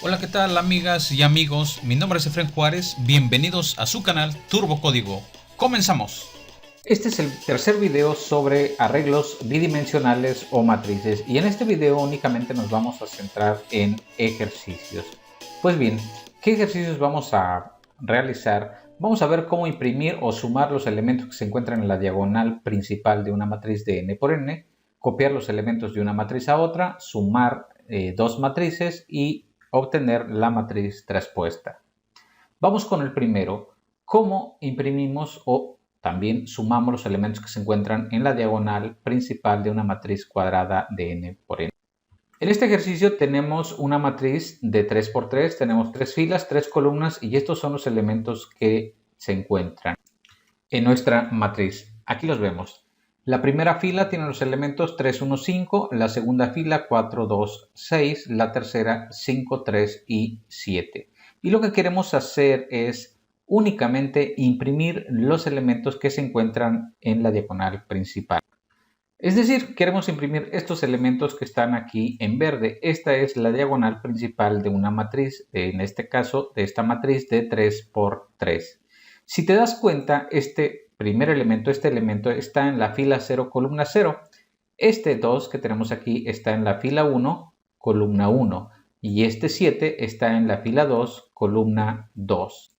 Hola, ¿qué tal amigas y amigos? Mi nombre es Efren Juárez, bienvenidos a su canal Turbo Código. ¡Comenzamos! Este es el tercer video sobre arreglos bidimensionales o matrices y en este video únicamente nos vamos a centrar en ejercicios. Pues bien, ¿qué ejercicios vamos a realizar? Vamos a ver cómo imprimir o sumar los elementos que se encuentran en la diagonal principal de una matriz de n por n, copiar los elementos de una matriz a otra, sumar dos matrices y obtener la matriz traspuesta. Vamos con el primero, cómo imprimimos o también sumamos los elementos que se encuentran en la diagonal principal de una matriz cuadrada de n por n. En este ejercicio tenemos una matriz de 3 por 3, tenemos 3 filas, 3 columnas y estos son los elementos que se encuentran en nuestra matriz. Aquí los vemos. La primera fila tiene los elementos 3, 1, 5, la segunda fila 4, 2, 6, la tercera 5, 3 y 7. Y lo que queremos hacer es únicamente imprimir los elementos que se encuentran en la diagonal principal. Es decir, queremos imprimir estos elementos que están aquí en verde. Esta es la diagonal principal de una matriz, en este caso de esta matriz de 3 por 3. Si te das cuenta, este elemento está en la fila 0, columna 0. Este 2 que tenemos aquí está en la fila 1, columna 1. Y este 7 está en la fila 2, columna 2.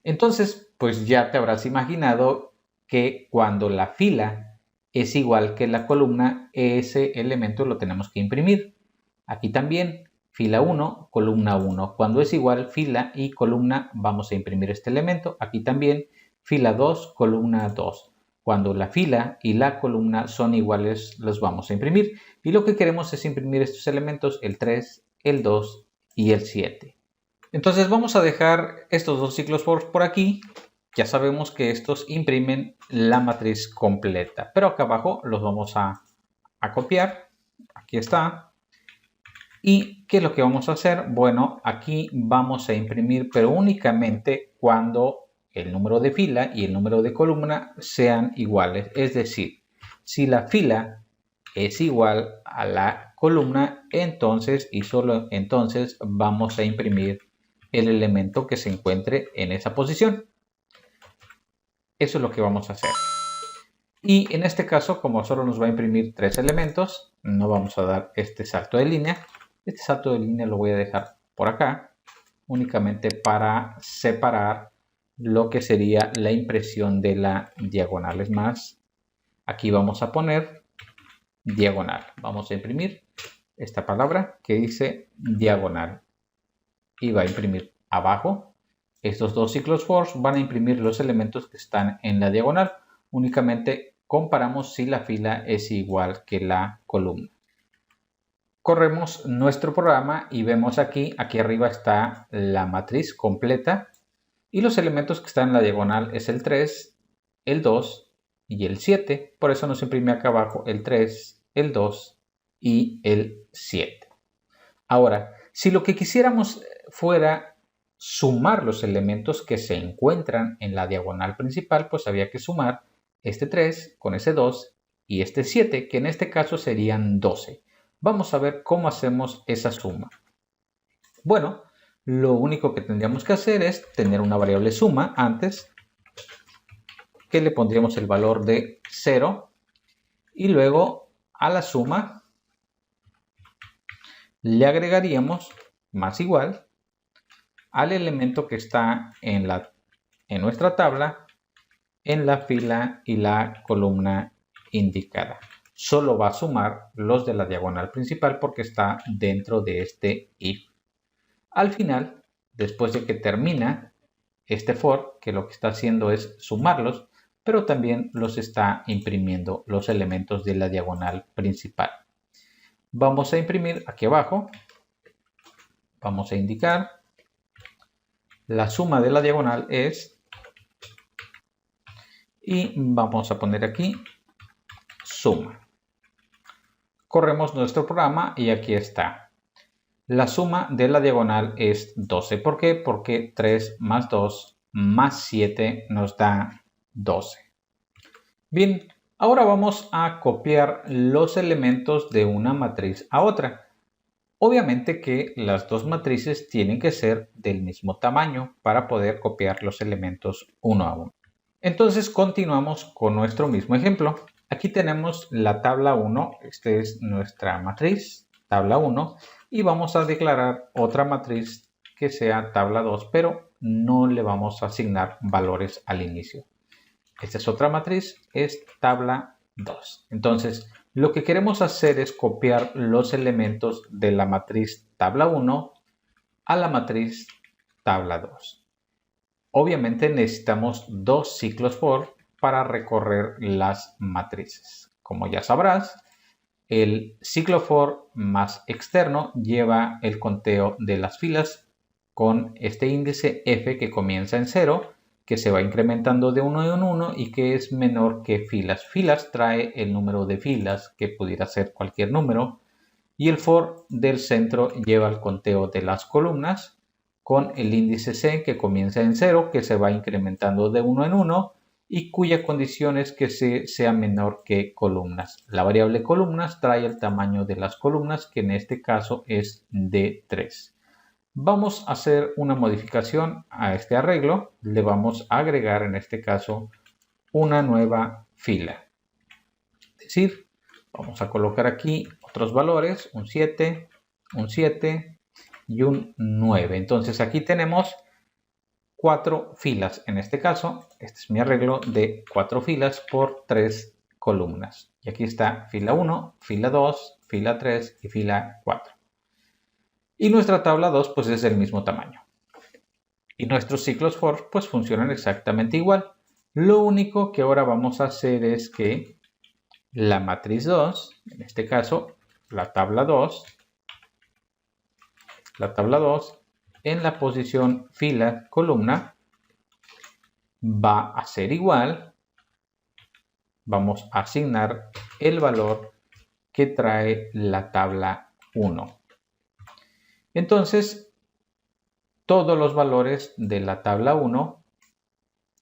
Entonces, pues ya te habrás imaginado que cuando la fila es igual que la columna, ese elemento lo tenemos que imprimir. Aquí también, fila 1, columna 1. Cuando es igual fila y columna, vamos a imprimir este elemento. Aquí también, fila 2, columna 2. Cuando la fila y la columna son iguales, los vamos a imprimir. Y lo que queremos es imprimir estos elementos, el 3, el 2 y el 7. Entonces vamos a dejar estos dos ciclos por aquí. Ya sabemos que estos imprimen la matriz completa, pero acá abajo los vamos a copiar. Aquí está. ¿Y qué es lo que vamos a hacer? Bueno, aquí vamos a imprimir, pero únicamente cuando el número de fila y el número de columna sean iguales. Es decir, si la fila es igual a la columna, entonces y solo entonces vamos a imprimir el elemento que se encuentre en esa posición. Eso es lo que vamos a hacer. Y en este caso, como solo nos va a imprimir 3 elementos, no vamos a dar este salto de línea. Este salto de línea lo voy a dejar por acá, únicamente para separar lo que sería la impresión de la diagonal. Es más, aquí vamos a poner diagonal. Vamos a imprimir esta palabra que dice diagonal. Y va a imprimir abajo. Estos dos ciclos for van a imprimir los elementos que están en la diagonal. Únicamente comparamos si la fila es igual que la columna. Corremos nuestro programa y vemos aquí arriba está la matriz completa y los elementos que están en la diagonal es el 3, el 2 y el 7. Por eso nos imprime acá abajo el 3, el 2 y el 7. Ahora, si lo que quisiéramos fuera sumar los elementos que se encuentran en la diagonal principal, pues había que sumar este 3 con ese 2 y este 7, que en este caso serían 12. Vamos a ver cómo hacemos esa suma. Bueno, lo único que tendríamos que hacer es tener una variable suma antes, que le pondríamos el valor de 0 y luego a la suma le agregaríamos más igual al elemento que está en nuestra tabla en la fila y la columna indicada. Solo va a sumar los de la diagonal principal porque está dentro de este if. Al final, después de que termina este for, que lo que está haciendo es sumarlos, pero también los está imprimiendo los elementos de la diagonal principal. Vamos a imprimir aquí abajo, vamos a indicar la suma de la diagonal es, y vamos a poner aquí suma. Corremos nuestro programa y aquí está. La suma de la diagonal es 12. ¿Por qué? Porque 3 más 2 más 7 nos da 12. Bien, ahora vamos a copiar los elementos de una matriz a otra. Obviamente que las dos matrices tienen que ser del mismo tamaño para poder copiar los elementos uno a uno. Entonces continuamos con nuestro mismo ejemplo. Aquí tenemos la tabla 1, esta es nuestra matriz, tabla 1, y vamos a declarar otra matriz que sea tabla 2, pero no le vamos a asignar valores al inicio. Esta es otra matriz, es tabla 2. Entonces, lo que queremos hacer es copiar los elementos de la matriz tabla 1 a la matriz tabla 2. Obviamente necesitamos dos ciclos for para recorrer las matrices. Como ya sabrás, el ciclo for más externo lleva el conteo de las filas con este índice f que comienza en 0, que se va incrementando de 1 en 1 y que es menor que filas. Filas trae el número de filas, que pudiera ser cualquier número, y el for del centro lleva el conteo de las columnas con el índice c que comienza en 0, que se va incrementando de 1 en 1 y cuya condición es que c sea menor que columnas. La variable columnas trae el tamaño de las columnas, que en este caso es de 3. Vamos a hacer una modificación a este arreglo. Le vamos a agregar en este caso una nueva fila. Es decir, vamos a colocar aquí otros valores, un 7, un 7 y un 9. Entonces aquí tenemos 4 filas. En este caso, este es mi arreglo de 4 filas por 3 columnas. Y aquí está fila 1, fila 2, fila 3 y fila 4. Y nuestra tabla 2 pues es del mismo tamaño. Y nuestros ciclos for pues funcionan exactamente igual. Lo único que ahora vamos a hacer es que la matriz 2, en este caso la tabla 2, en la posición fila columna va a ser igual. Vamos a asignar el valor que trae la tabla 1. Entonces, todos los valores de la tabla 1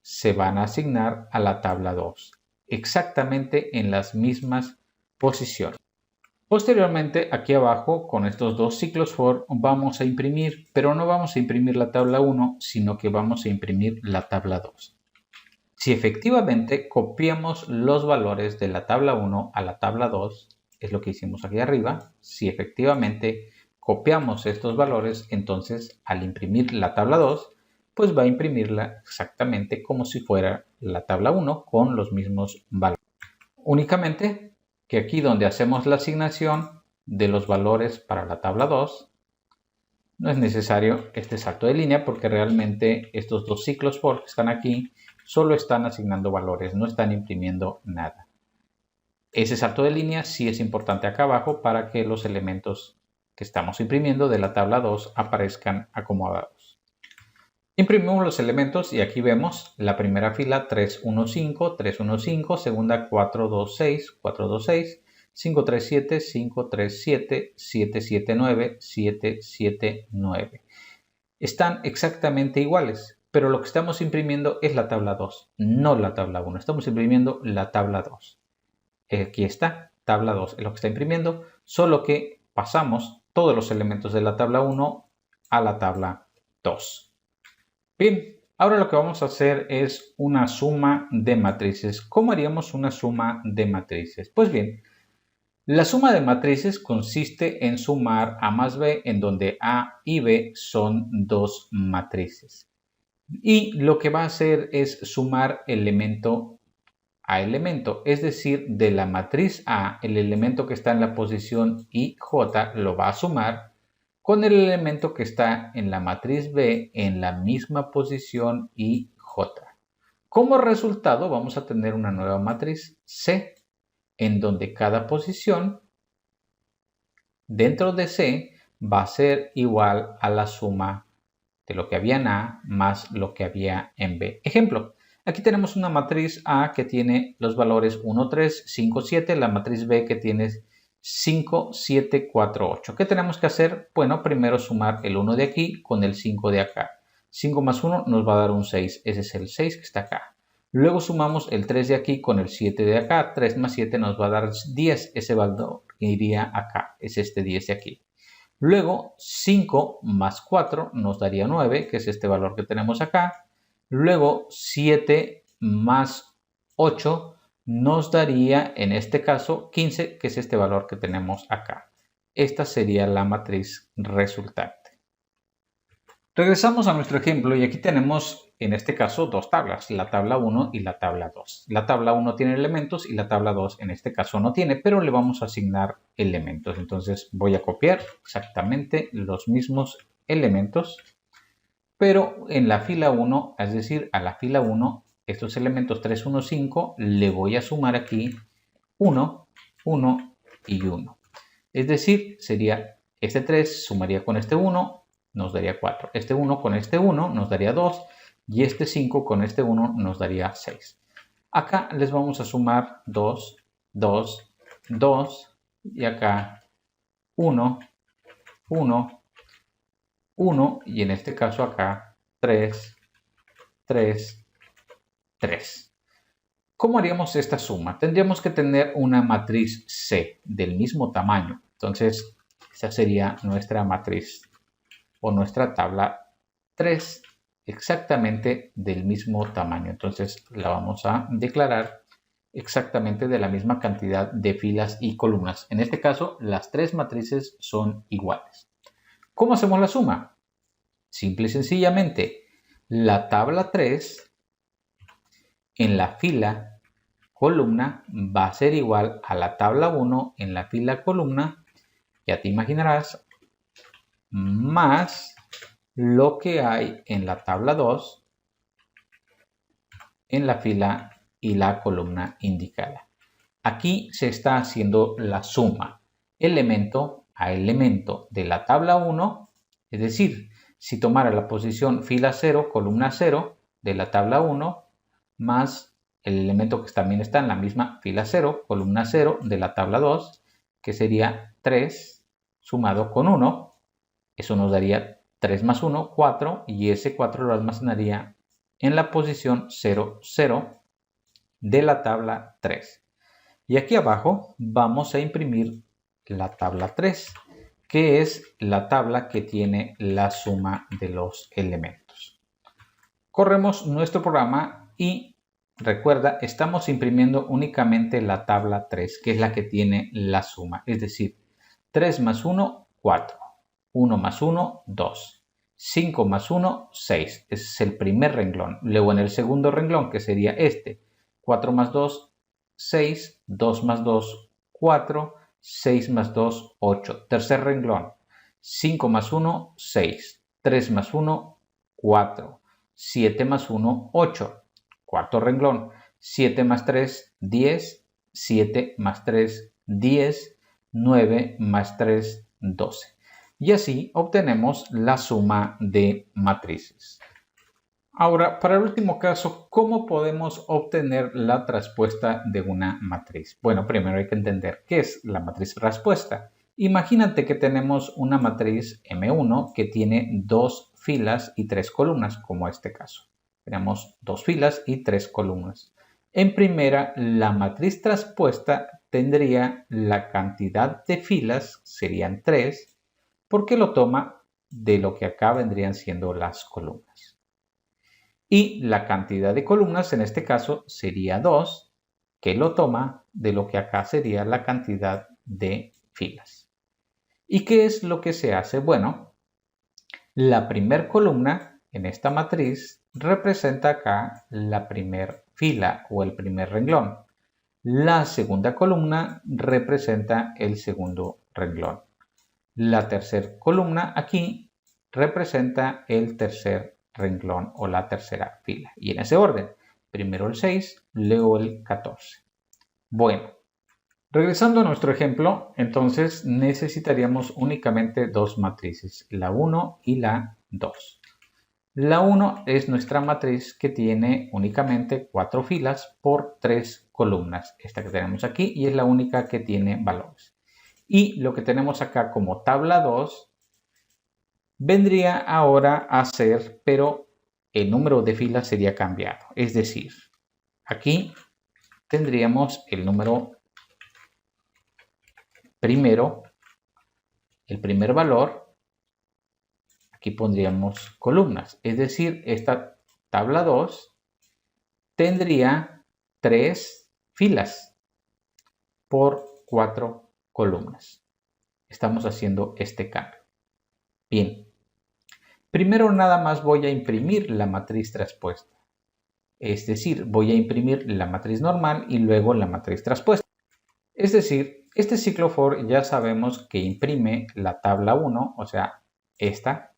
se van a asignar a la tabla 2, exactamente en las mismas posiciones. Posteriormente, aquí abajo, con estos dos ciclos for, vamos a imprimir, pero no vamos a imprimir la tabla 1, sino que vamos a imprimir la tabla 2. Si efectivamente copiamos los valores de la tabla 1 a la tabla 2, es lo que hicimos aquí arriba, si efectivamente copiamos estos valores, entonces al imprimir la tabla 2, pues va a imprimirla exactamente como si fuera la tabla 1 con los mismos valores. Únicamente que aquí donde hacemos la asignación de los valores para la tabla 2, no es necesario este salto de línea porque realmente estos dos ciclos for que están aquí solo están asignando valores, no están imprimiendo nada. Ese salto de línea sí es importante acá abajo para que los elementos que estamos imprimiendo de la tabla 2 aparezcan acomodados. Imprimimos los elementos y aquí vemos la primera fila 315, 315, segunda 426, 426, 537, 537, 779, 779. Están exactamente iguales, pero lo que estamos imprimiendo es la tabla 2, no la tabla 1. Estamos imprimiendo la tabla 2. Aquí está, tabla 2 es lo que está imprimiendo, solo que pasamos todos los elementos de la tabla 1 a la tabla 2. Bien, ahora lo que vamos a hacer es una suma de matrices. ¿Cómo haríamos una suma de matrices? Pues bien, la suma de matrices consiste en sumar A más B, en donde A y B son dos matrices. Y lo que va a hacer es sumar elemento a elemento, es decir, de la matriz A, el elemento que está en la posición IJ lo va a sumar con el elemento que está en la matriz B en la misma posición IJ. Como resultado vamos a tener una nueva matriz C, en donde cada posición dentro de C va a ser igual a la suma de lo que había en A más lo que había en B. Ejemplo, aquí tenemos una matriz A que tiene los valores 1, 3, 5, 7, la matriz B que tiene 5, 7, 4, 8. ¿Qué tenemos que hacer? Bueno, primero sumar el 1 de aquí con el 5 de acá. 5 más 1 nos va a dar un 6. Ese es el 6 que está acá. Luego sumamos el 3 de aquí con el 7 de acá. 3 más 7 nos va a dar 10. Ese valor iría acá. Es este 10 de aquí. Luego 5 más 4 nos daría 9, que es este valor que tenemos acá. Luego 7 más 8 nos daría en este caso 15, que es este valor que tenemos acá. Esta sería la matriz resultante. Regresamos a nuestro ejemplo y aquí tenemos en este caso dos tablas, la tabla 1 y la tabla 2. La tabla 1 tiene elementos y la tabla 2 en este caso no tiene, pero le vamos a asignar elementos. Entonces voy a copiar exactamente los mismos elementos, pero en la fila 1, es decir, a la fila 1, estos elementos 3, 1, 5, le voy a sumar aquí 1, 1 y 1. Es decir, sería este 3 sumaría con este 1, nos daría 4. Este 1 con este 1 nos daría 2 y este 5 con este 1 nos daría 6. Acá les vamos a sumar 2, 2, 2 y acá 1, 1, 1 y en este caso acá 3, 3, 3. ¿Cómo haríamos esta suma? Tendríamos que tener una matriz C del mismo tamaño. Entonces, esa sería nuestra matriz o nuestra tabla 3 exactamente del mismo tamaño. Entonces la vamos a declarar exactamente de la misma cantidad de filas y columnas. En este caso, las tres matrices son iguales. ¿Cómo hacemos la suma? Simple y sencillamente, la tabla 3 en la fila columna va a ser igual a la tabla 1 en la fila columna, ya te imaginarás, más lo que hay en la tabla 2 en la fila y la columna indicada. Aquí se está haciendo la suma elemento a elemento de la tabla 1, es decir, si tomara la posición fila 0, columna 0 de la tabla 1, más el elemento que también está en la misma fila 0, columna 0 de la tabla 2, que sería 3 sumado con 1, eso nos daría 3 más 1, 4, y ese 4 lo almacenaría en la posición 0, 0 de la tabla 3. Y aquí abajo vamos a imprimir la tabla 3, que es la tabla que tiene la suma de los elementos. Corremos nuestro programa y recuerda, estamos imprimiendo únicamente la tabla 3, que es la que tiene la suma, es decir, 3 más 1, 4. 1 más 1, 2. 5 más 1, 6. Ese es el primer renglón. Luego en el segundo renglón, que sería este, 4 más 2, 6. 2 más 2, 4. 6 más 2, 8. Tercer renglón, 5 más 1, 6. 3 más 1, 4. 7 más 1, 8. Cuarto renglón, 7 más 3, 10. 7 más 3, 10. 9 más 3, 12. Y así obtenemos la suma de matrices. Ahora, para el último caso, ¿cómo podemos obtener la respuesta de una matriz? Bueno, primero hay que entender qué es la matriz respuesta. Imagínate que tenemos una matriz M1 que tiene 2 filas y 3 columnas, como este caso. Tenemos 2 filas y 3 columnas. En primera, la matriz traspuesta tendría la cantidad de filas, serían 3, porque lo toma de lo que acá vendrían siendo las columnas. Y la cantidad de columnas en este caso sería 2, que lo toma de lo que acá sería la cantidad de filas. ¿Y qué es lo que se hace? Bueno, la primera columna en esta matriz representa acá la primera fila o el primer renglón. La segunda columna representa el segundo renglón. La tercera columna aquí representa el tercer renglón o la tercera fila. Y en ese orden, primero el 6, luego el 14. Bueno, regresando a nuestro ejemplo, entonces necesitaríamos únicamente dos matrices, la 1 y la 2. La 1 es nuestra matriz que tiene únicamente 4 filas por 3 columnas. Esta que tenemos aquí y es la única que tiene valores. Y lo que tenemos acá como tabla 2 vendría ahora a ser, pero el número de filas sería cambiado. Es decir, aquí tendríamos el número primero el primer valor, aquí pondríamos columnas. Es decir, esta tabla 2 tendría 3 filas por 4 columnas. Estamos haciendo este cambio. Bien. Primero nada más voy a imprimir la matriz traspuesta. Es decir, voy a imprimir la matriz normal y luego la matriz traspuesta. Es decir, este ciclo for ya sabemos que imprime la tabla 1, o sea, esta,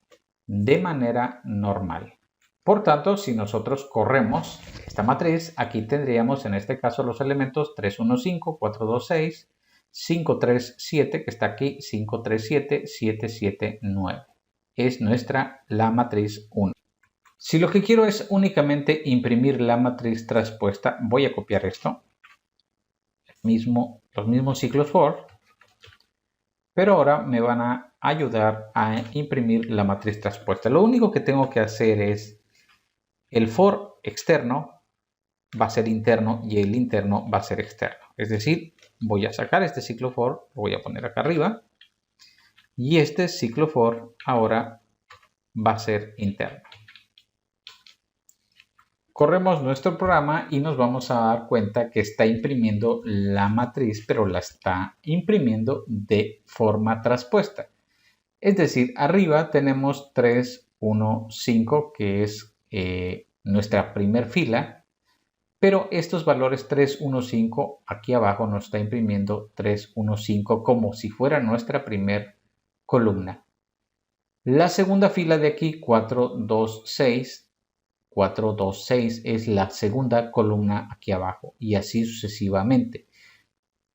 de manera normal. Por tanto, si nosotros corremos esta matriz, aquí tendríamos en este caso los elementos 3, 1, 5, 4, 2, 6, 5, 3, 7, que está aquí, 5, 3, 7, 7, 7, 9. Es la matriz 1. Si lo que quiero es únicamente imprimir la matriz traspuesta, voy a copiar esto. Los mismos ciclos for, pero ahora me van a ayudar a imprimir la matriz traspuesta. Lo único que tengo que hacer es el for externo va a ser interno y el interno va a ser externo. Es decir, voy a sacar este ciclo for, lo voy a poner acá arriba, y este ciclo for ahora va a ser interno. Corremos nuestro programa y nos vamos a dar cuenta que está imprimiendo la matriz, pero la está imprimiendo de forma traspuesta. Es decir, arriba tenemos 3, 1, 5, que es nuestra primer fila, pero estos valores 3, 1, 5, aquí abajo nos está imprimiendo 3, 1, 5 como si fuera nuestra primer columna. La segunda fila de aquí, 4, 2, 6, 4, 2, 6 es la segunda columna aquí abajo y así sucesivamente.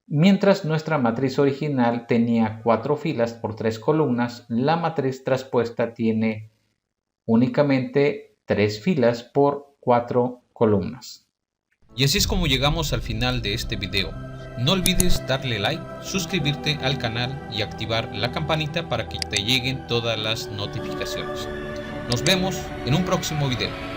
Mientras nuestra matriz original tenía 4 filas por 3 columnas, la matriz traspuesta tiene únicamente 3 filas por 4 columnas. Y así es como llegamos al final de este video. No olvides darle like, suscribirte al canal y activar la campanita para que te lleguen todas las notificaciones. Nos vemos en un próximo video.